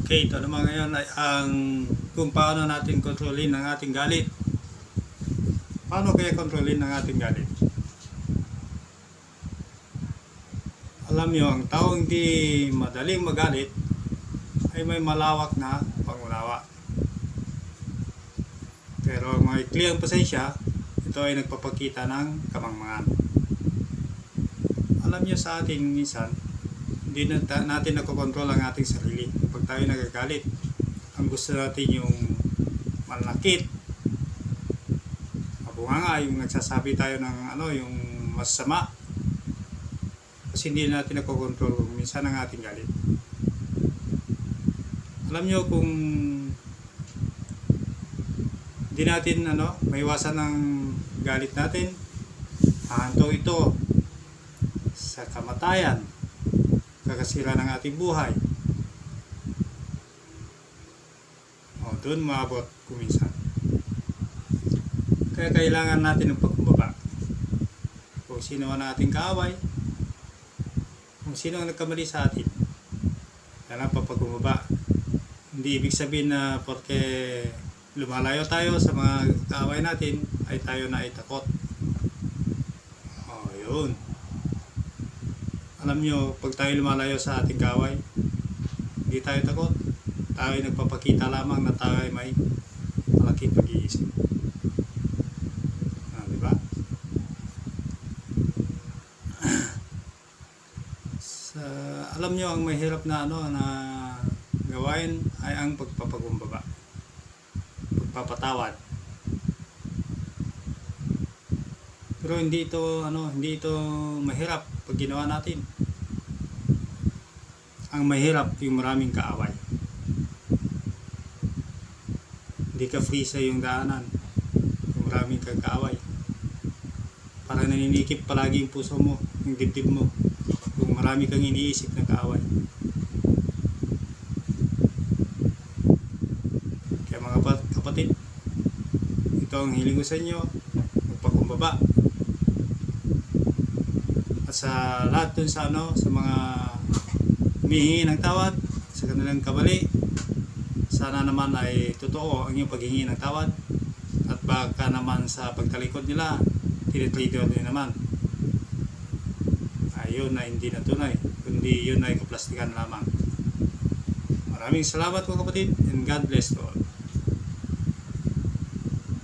Okay, ito naman ngayon ay ang kung paano natin kontrolin ang ating galit. Paano kaya kontrolin ang ating galit? Alam nyo, ang taong hindi madaling magalit ay may malawak na pangunawa. Pero ang maikli ang pasensya, ito ay nagpapakita ng kamangmangan. Alam nyo sa ating minsan, hindi natin nakokontrol ang ating sarili. Kapag tayo nagagalit, ang gusto natin yung manakit, mabunganga, yung nagsasabi tayo ng yung masama. Kasi hindi natin nakokontrol minsan ang ating galit. Alam nyo kung hindi natin maiwasan ng galit natin, hahanto ito sa kamatayan, kakasira ng ating buhay. Doon maabot kuminsan. Kaya kailangan natin ng pagkumbaba. Kung sino ang ating kaaway, kung sino ang nagkamali sa atin, kailangan papagkumbaba. Hindi ibig sabihin na porque lumalayo tayo sa mga kaaway natin, ay tayo na ay takot. Yun. Alam nyo, pag tayo lumalayo sa ating kaaway, hindi tayo takot. Tayo ay nagpapakita lamang na tayo ay may malaking pag-iisip. Diba? Alam nyo, ang mahirap na na gawain ay ang pagpapakumbaba, pagpapatawad. Pero hindi ito mahirap pag ginawa natin. Ang mahirap yung maraming kaaway. Hindi ka free sa iyong daanan kung maraming kaaway. Parang naninikip palagi yung puso mo, yung dibdib mo, kung marami kang iniisip na kaaway. Kaya mga kapatid, ito ang hiling ko sa inyo, magpakumbaba. At sa lahat dun sa mga humihingi ng tawad sa kanilang kabali, sana naman ay totoo ang iyong paghingi ng tawad, at baka naman sa pagtalikod nila, tinitrito nyo naman ayun na hindi na tunay, kundi yun ay kaplastikan lamang. Maraming salamat mga kapatid, and God bless to all.